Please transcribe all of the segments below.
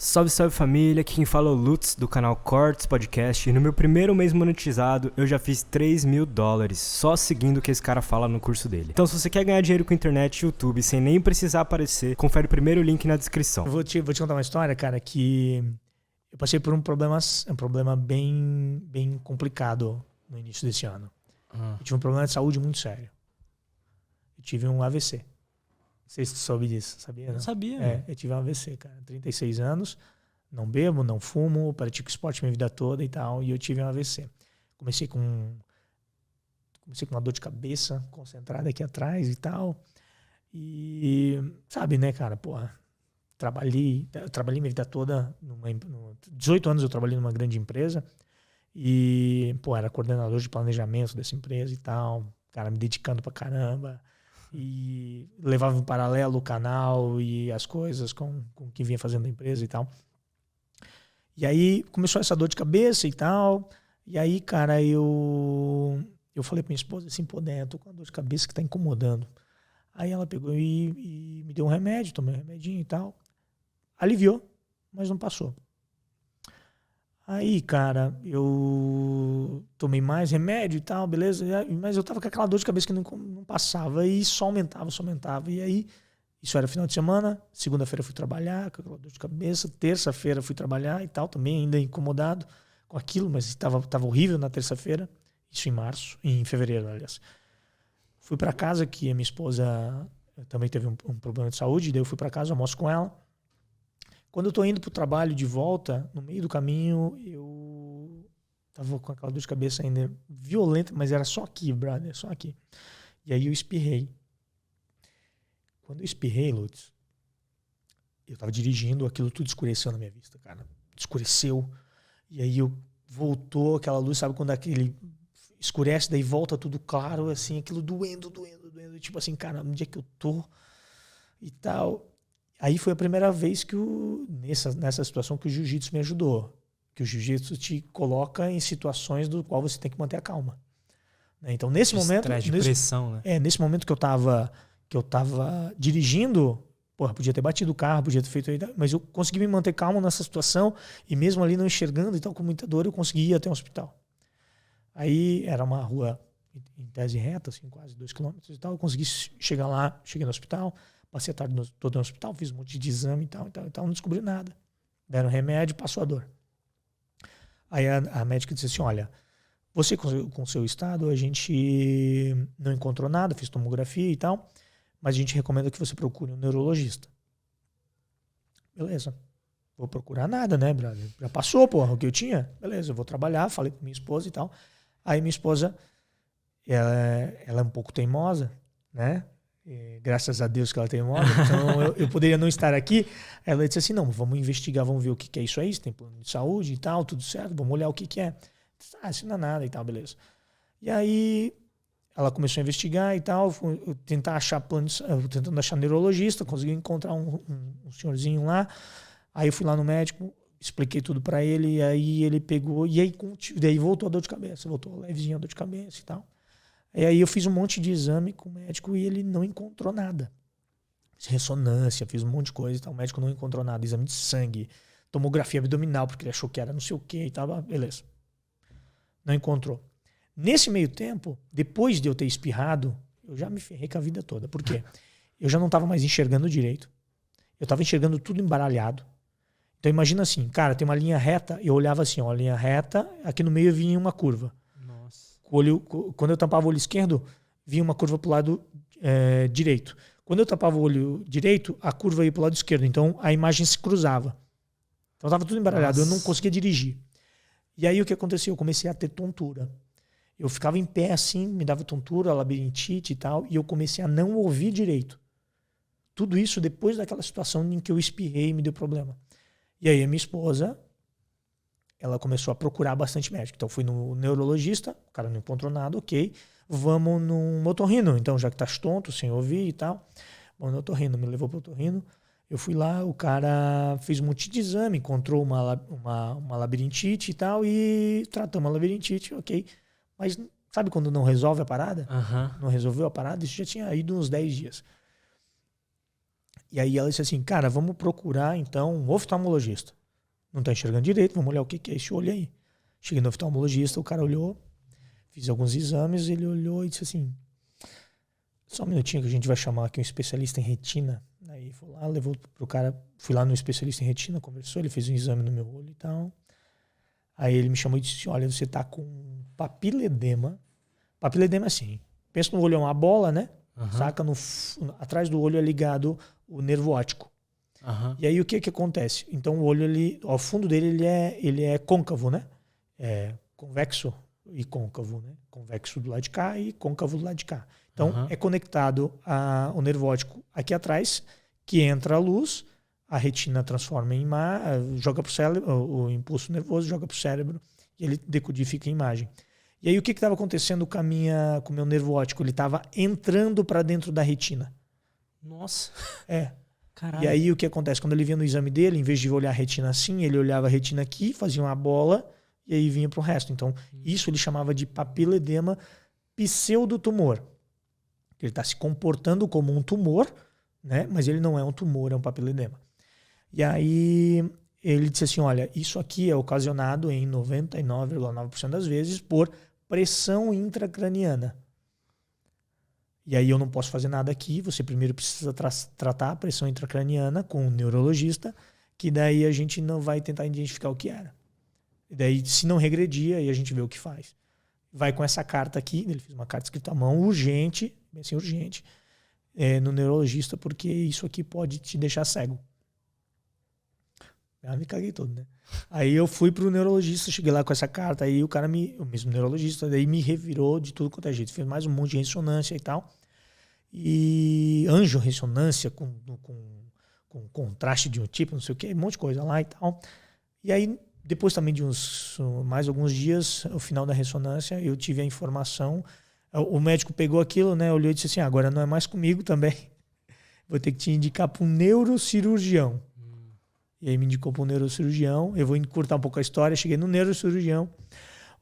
Salve, salve família, aqui quem fala é o Lutz do canal Cortes Podcast e no meu primeiro mês monetizado eu já fiz $3.000 só seguindo o que esse cara fala no curso dele. Então se você quer ganhar dinheiro com internet e YouTube sem nem precisar aparecer, confere o primeiro link na descrição. Eu vou te contar uma história, cara, que eu passei por um problema bem complicado no início desse ano. Eu tive um problema de saúde muito sério. Eu tive um AVC. Não sei se tu soube disso, sabia? Não sabia. Eu tive um AVC, cara. 36 anos, não bebo, não fumo, pratico esporte minha vida toda e tal, e eu tive um AVC. Comecei com uma dor de cabeça concentrada aqui atrás e tal. E sabe, né, cara, porra, trabalhei minha vida toda, 18 anos eu trabalhei numa grande empresa e, pô, era coordenador de planejamento dessa empresa e tal, cara, me dedicando pra caramba. E levava em paralelo o canal e as coisas com o que vinha fazendo a empresa e tal. E aí começou essa dor de cabeça e tal. E aí, cara, eu falei pra minha esposa assim, pô, né, eu tô com uma dor de cabeça que tá incomodando. Aí ela pegou e me deu um remédio, tomei um remedinho e tal. Aliviou, mas não passou. Aí, cara, eu tomei mais remédio e tal, beleza, mas eu tava com aquela dor de cabeça que não passava e só aumentava. E aí, isso era final de semana, segunda-feira fui trabalhar com aquela dor de cabeça, terça-feira fui trabalhar e tal, também ainda incomodado com aquilo, mas tava horrível na terça-feira, isso em fevereiro, aliás. Fui pra casa, que a minha esposa também teve um problema de saúde, daí eu fui pra casa, almoço com ela. Quando eu tô indo pro trabalho de volta, no meio do caminho, eu tava com aquela dor de cabeça ainda violenta, mas era só aqui, brother, só aqui. E aí eu espirrei. Quando eu espirrei, Lutz, eu tava dirigindo, aquilo tudo escureceu na minha vista, cara. Escureceu. E aí voltou aquela luz, sabe quando aquele escurece, daí volta tudo claro, assim, aquilo doendo. Tipo assim, cara, onde é que eu tô? E tal. Aí foi a primeira vez que nessa situação que o jiu-jitsu me ajudou. Que o jiu-jitsu te coloca em situações do qual você tem que manter a calma. Então, nesse momento... Estresse, de pressão, né? Nesse momento que eu tava dirigindo, porra, podia ter batido o carro, podia ter feito... Mas eu consegui me manter calmo nessa situação e mesmo ali não enxergando e tal, com muita dor, eu consegui ir até o hospital. Aí era uma rua em tese reta, assim, quase 2 quilômetros e tal. Eu consegui chegar lá, cheguei no hospital... Passei a tarde toda no hospital, fiz um monte de exame e tal, não descobri nada. Deram remédio, passou a dor. Aí a médica disse assim, olha, você com o seu estado, a gente não encontrou nada, fiz tomografia e tal, mas a gente recomenda que você procure um neurologista. Beleza. Vou procurar nada, né, brother? Já passou, porra, o que eu tinha? Beleza, eu vou trabalhar, falei com minha esposa e tal. Aí minha esposa, ela é um pouco teimosa, né? Graças a Deus que ela tem moda, então eu poderia não estar aqui. Ela disse assim, não, vamos investigar, vamos ver o que é isso aí, se tem plano de saúde e tal, tudo certo, vamos olhar o que é. Isso não é nada e tal, beleza. E aí ela começou a investigar e tal, tentando achar neurologista, consegui encontrar um senhorzinho lá. Aí eu fui lá no médico, expliquei tudo pra ele, e aí ele pegou, e aí daí voltou a dor de cabeça, voltou levezinha a dor de cabeça e tal. E aí eu fiz um monte de exame com o médico e ele não encontrou nada. Fiz ressonância, fiz um monte de coisa e tal. O médico não encontrou nada. Exame de sangue, tomografia abdominal, porque ele achou que era não sei o que e tal. Beleza. Não encontrou. Nesse meio tempo, depois de eu ter espirrado, eu já me ferrei com a vida toda. Por quê? Eu já não estava mais enxergando direito. Eu estava enxergando tudo embaralhado. Então imagina assim, cara, tem uma linha reta. Eu olhava assim, ó, a linha reta, aqui no meio vinha uma curva. Quando eu tampava o olho esquerdo, vinha uma curva para o lado direito. Quando eu tampava o olho direito, a curva ia para o lado esquerdo. Então, a imagem se cruzava. Então, estava tudo embaralhado. Nossa. Eu não conseguia dirigir. E aí, o que aconteceu? Eu comecei a ter tontura. Eu ficava em pé assim, me dava tontura, labirintite e tal, e eu comecei a não ouvir direito. Tudo isso depois daquela situação em que eu espirrei e me deu problema. E aí, a minha esposa... ela começou a procurar bastante médico. Então, fui no neurologista, o cara não encontrou nada, ok. Vamos num otorrino. Então, já que estás tonto, sem ouvir e tal, vamos no otorrino. Me levou para o otorrino. Eu fui lá, o cara fez um monte de exame, encontrou uma labirintite e tal, e tratamos a labirintite, ok. Mas sabe quando não resolve a parada? Uhum. Não resolveu a parada? Isso já tinha ido uns 10 dias. E aí ela disse assim, cara, vamos procurar então um oftalmologista. Não tá enxergando direito, vamos olhar o que é esse olho aí. Cheguei no oftalmologista, o cara olhou, fiz alguns exames, ele olhou e disse assim, só um minutinho que a gente vai chamar aqui um especialista em retina. Aí foi lá, levou pro cara, fui lá no especialista em retina, conversou, ele fez um exame no meu olho e tal. Aí ele me chamou e disse, olha, você tá com papiledema. Papiledema é assim, pensa no olho é uma bola, né? Saca? Atrás do olho é ligado o nervo óptico. E aí o que acontece? Então o olho, ao fundo dele, ele é côncavo, né? É convexo e côncavo, né? Convexo do lado de cá e côncavo do lado de cá. Então é conectado ao nervo óptico aqui atrás, que entra a luz, a retina transforma em imagem, joga para o cérebro, o impulso nervoso joga para o cérebro e ele decodifica a imagem. E aí o que estava acontecendo com o meu nervo óptico? Ele estava entrando para dentro da retina. Nossa. Caralho. E aí o que acontece? Quando ele vinha no exame dele, em vez de olhar a retina assim, ele olhava a retina aqui, fazia uma bola e aí vinha para o resto. Então isso ele chamava de papiledema pseudotumor. Ele está se comportando como um tumor, né? Mas ele não é um tumor, é um papiledema. E aí ele disse assim, olha, isso aqui é ocasionado em 99,9% das vezes por pressão intracraniana. E aí eu não posso fazer nada aqui, você primeiro precisa tratar a pressão intracraniana com um neurologista, que daí a gente não vai tentar identificar o que era. E daí, se não regredir, aí a gente vê o que faz. Vai com essa carta aqui, ele fez uma carta escrita à mão, urgente, bem assim, urgente, no neurologista, porque isso aqui pode te deixar cego. Eu me caguei todo, né? Aí eu fui pro neurologista, cheguei lá com essa carta, aí o cara o mesmo neurologista, daí me revirou de tudo quanto é jeito. Fez mais um monte de ressonância e tal. E angiorressonância com contraste de um tipo, não sei o que, um monte de coisa lá e tal. E aí, depois também de mais alguns dias, no final da ressonância, eu tive a informação. O médico pegou aquilo, né? Olhou e disse assim, agora não é mais comigo também. Vou ter que te indicar para um neurocirurgião. E aí me indicou para um neurocirurgião. Eu vou encurtar um pouco a história. Cheguei no neurocirurgião.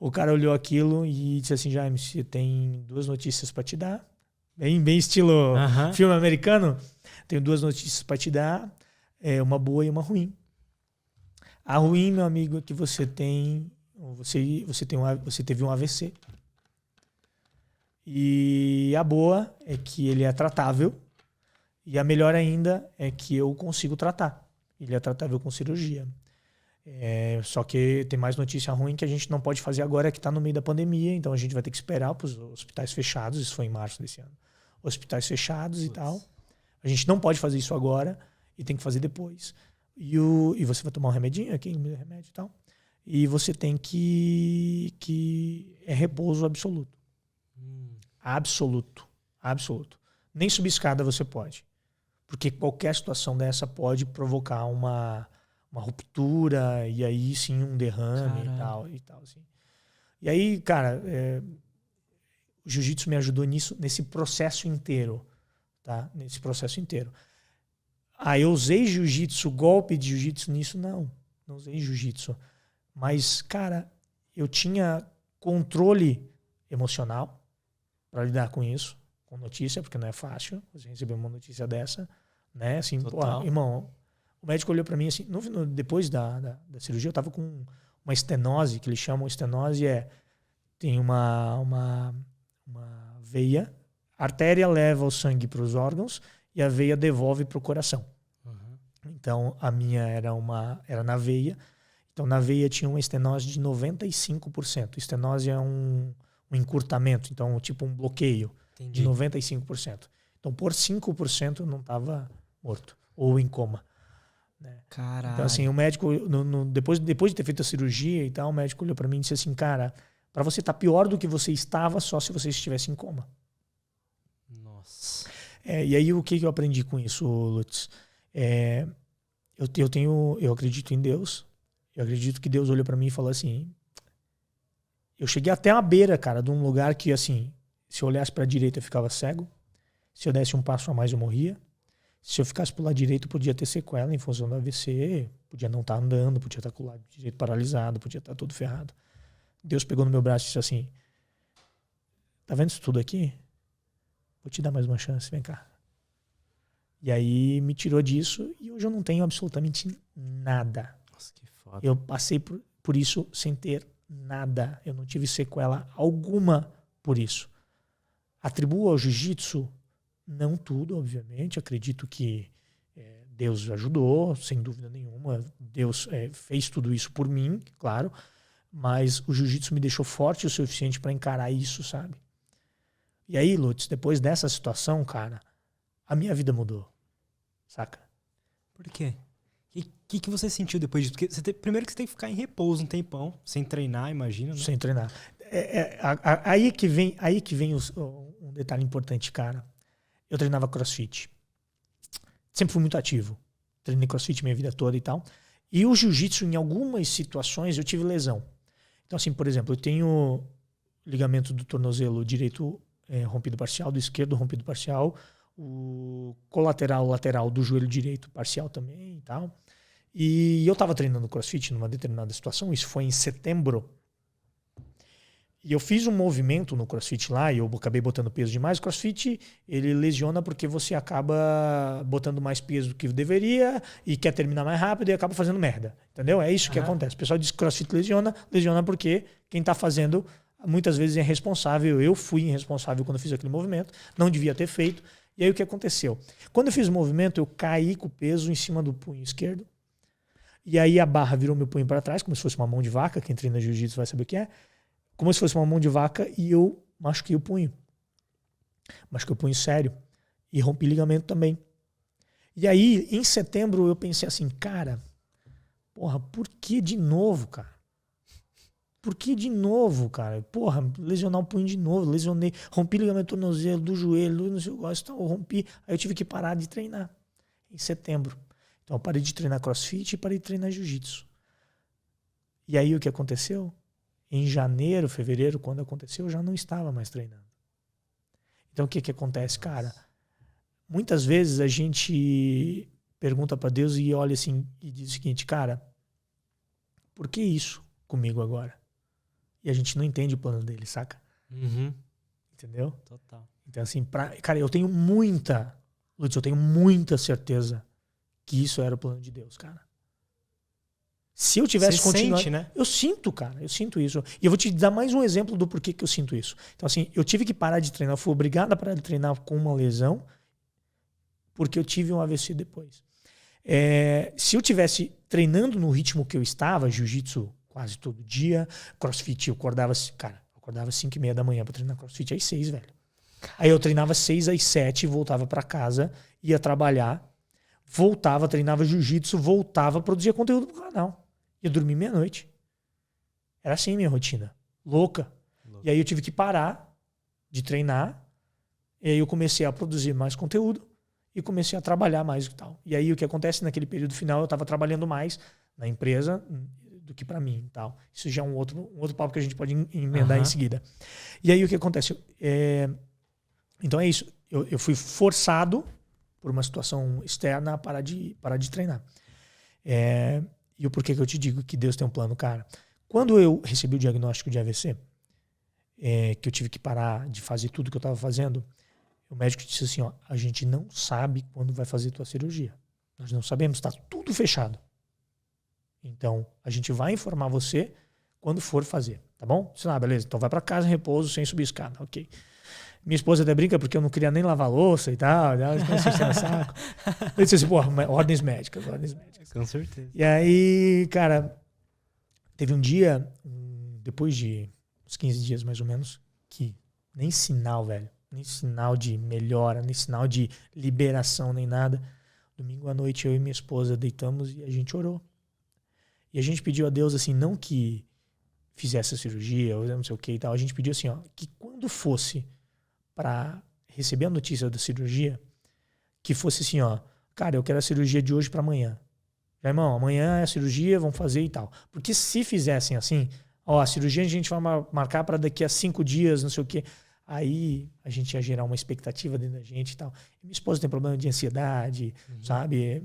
O cara olhou aquilo e disse assim, Jaime, você tem 2 notícias para te dar. Bem estilo filme americano. Tenho 2 notícias para te dar. Uma boa e uma ruim. A ruim, meu amigo, é que você teve um AVC. E a boa é que ele é tratável. E a melhor ainda é que eu consigo tratar. Ele é tratável com cirurgia. Só que tem mais notícia ruim que a gente não pode fazer agora, que está no meio da pandemia. Então a gente vai ter que esperar para os hospitais fechados. Isso foi em março desse ano. Hospitais fechados e tal. A gente não pode fazer isso agora e tem que fazer depois. E você vai tomar um remedinho aqui, remédio e tal. E você tem que é repouso absoluto. Absoluto. Nem subir escada você pode. Porque qualquer situação dessa pode provocar uma ruptura e aí sim um derrame e tal assim. E aí, cara, o jiu-jitsu me ajudou nesse processo inteiro, tá? Nesse processo inteiro. Eu usei jiu-jitsu, golpe de jiu-jitsu nisso? Não usei jiu-jitsu. Mas, cara, eu tinha controle emocional para lidar com isso, com notícia, porque não é fácil você receber uma notícia dessa, né? Assim, pô, irmão, o médico olhou para mim assim, depois da cirurgia eu tava com uma estenose, que eles chamam estenose, tem uma veia, a artéria leva o sangue para os órgãos e a veia devolve para o coração. Então, a minha era na veia. Então, na veia tinha uma estenose de 95%. Estenose é um encurtamento, então tipo um bloqueio. Entendi. De 95%. Então, por 5% eu não estava morto ou em coma. Né? Caralho. Então, assim, o médico, depois de ter feito a cirurgia e tal, o médico olhou para mim e disse assim, cara, para você estar pior do que você estava só se você estivesse em coma. Nossa. E aí, o que eu aprendi com isso, Lutz? Eu acredito em Deus. Eu acredito que Deus olhou para mim e falou assim, eu cheguei até a beira, cara, de um lugar que, assim, se eu olhasse para a direita eu ficava cego. Se eu desse um passo a mais eu morria. Se eu ficasse pro lado direito podia ter sequela em função do AVC. Podia não estar andando, podia estar com o lado direito paralisado, podia estar todo ferrado. Deus pegou no meu braço e disse assim, tá vendo isso tudo aqui? Vou te dar mais uma chance, vem cá. E aí me tirou disso e hoje eu não tenho absolutamente nada. Nossa, que foda. Eu passei por isso sem ter nada. Eu não tive sequela alguma por isso. Atribuo ao jiu-jitsu, não tudo, obviamente. Acredito que Deus ajudou, sem dúvida nenhuma. Deus fez tudo isso por mim, claro. Mas o jiu-jitsu me deixou forte o suficiente para encarar isso, sabe? E aí, Lutz, depois dessa situação, cara, a minha vida mudou. Saca? Por quê? O que você sentiu depois disso? Porque primeiro que você tem que ficar em repouso um tempão, sem treinar, imagina, né? Sem treinar. Aí que vem um detalhe importante, cara. Eu treinava CrossFit. Sempre fui muito ativo. Treinei CrossFit minha vida toda e tal. E o jiu-jitsu, em algumas situações, eu tive lesão. Então, assim, por exemplo, eu tenho ligamento do tornozelo direito rompido parcial, do esquerdo rompido parcial, o colateral lateral do joelho direito parcial também e tal. E eu estava treinando CrossFit numa determinada situação, isso foi em setembro. E eu fiz um movimento no CrossFit lá, e eu acabei botando peso demais. O CrossFit, ele lesiona porque você acaba botando mais peso do que deveria e quer terminar mais rápido e acaba fazendo merda. Entendeu? É isso que acontece. O pessoal diz que CrossFit lesiona porque quem está fazendo muitas vezes é irresponsável. Eu fui irresponsável quando eu fiz aquele movimento, não devia ter feito. E aí o que aconteceu? Quando eu fiz o movimento, eu caí com o peso em cima do punho esquerdo. E aí a barra virou meu punho para trás, como se fosse uma mão de vaca. Quem treina jiu-jitsu vai saber o que é. Como se fosse uma mão de vaca e eu machuquei o punho. Machuquei o punho sério. E rompi ligamento também. E aí, em setembro, eu pensei assim, cara, porra, por que de novo, cara? Por que de novo, cara? Porra, lesionar o punho de novo, lesionei, rompi ligamento do tornozelo, do joelho, não sei o que, eu rompi. Aí eu tive que parar de treinar em setembro. Então eu parei de treinar CrossFit e parei de treinar jiu-jitsu. E aí o que aconteceu? Em janeiro, fevereiro, quando aconteceu, eu já não estava mais treinando. Então o que acontece, cara? Muitas vezes a gente pergunta para Deus e olha assim e diz o seguinte, cara, por que isso comigo agora? E a gente não entende o plano dele, saca? Uhum. Entendeu? Total. Então assim, cara, eu tenho muita certeza que isso era o plano de Deus, cara. Se eu tivesse continuado... Sente, né? Eu sinto, cara. Eu sinto isso. E eu vou te dar mais um exemplo do porquê que eu sinto isso. Então, assim, eu tive que parar de treinar. Eu fui obrigado a parar de treinar com uma lesão porque eu tive um AVC depois. Se eu tivesse treinando no ritmo que eu estava, jiu-jitsu quase todo dia, CrossFit, eu acordava 5:30 da manhã pra treinar CrossFit às 6, velho. Aí eu treinava 6 às 7, voltava pra casa, ia trabalhar, voltava, treinava jiu-jitsu, voltava, produzia conteúdo pro canal. Ia dormir meia-noite. Era assim minha rotina. Louca. E aí eu tive que parar de treinar. E aí eu comecei a produzir mais conteúdo e comecei a trabalhar mais e tal. E aí o que acontece naquele período final, eu estava trabalhando mais na empresa do que para mim e tal. Isso já é um outro papo que a gente pode emendar em seguida. E aí o que acontece? Então é isso. Eu fui forçado por uma situação externa a parar de treinar. E o porquê que eu te digo que Deus tem um plano, cara? Quando eu recebi o diagnóstico de AVC, que eu tive que parar de fazer tudo que eu estava fazendo, o médico disse assim, ó, a gente não sabe quando vai fazer tua cirurgia. Nós não sabemos, está tudo fechado. Então, a gente vai informar você quando for fazer, tá bom? Disse, beleza, então vai para casa, repouso, sem subir escada, ok. Minha esposa até brinca porque eu não queria nem lavar louça e tal. Ela começou a encher o saco. Eu disse assim, ordens médicas. Com certeza. E aí, cara, teve um dia, depois de uns 15 dias mais ou menos, que nem sinal, velho. Nem sinal de melhora, nem sinal de liberação, nem nada. Domingo à noite, eu e minha esposa deitamos e a gente orou. E a gente pediu a Deus, assim, não que fizesse a cirurgia, ou não sei o que e tal. A gente pediu assim, ó, que quando fosse para receber a notícia da cirurgia, que fosse assim, ó, cara, eu quero a cirurgia de hoje para amanhã. Já, irmão, amanhã é a cirurgia, vamos fazer e tal. Porque se fizessem assim, ó, a cirurgia a gente vai marcar para daqui a 5 dias, não sei o quê. Aí a gente ia gerar uma expectativa dentro da gente e tal. E minha esposa tem problema de ansiedade, sabe?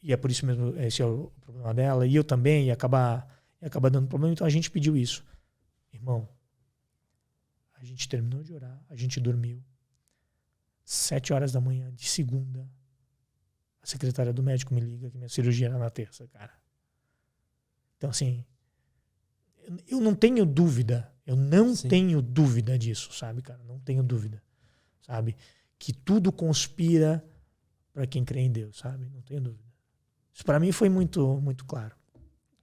E é por isso mesmo, esse é o problema dela. E eu também, ia acabar dando problema. Então a gente pediu isso. Irmão, a gente terminou de orar, a gente dormiu. 7 horas da manhã de segunda, a secretária do médico me liga que minha cirurgia era na terça, cara. Então, assim, eu não tenho dúvida. Eu não tenho dúvida disso, sabe, cara? Não tenho dúvida, sabe? Que tudo conspira para quem crê em Deus, sabe? Não tenho dúvida. Isso para mim foi muito, muito claro.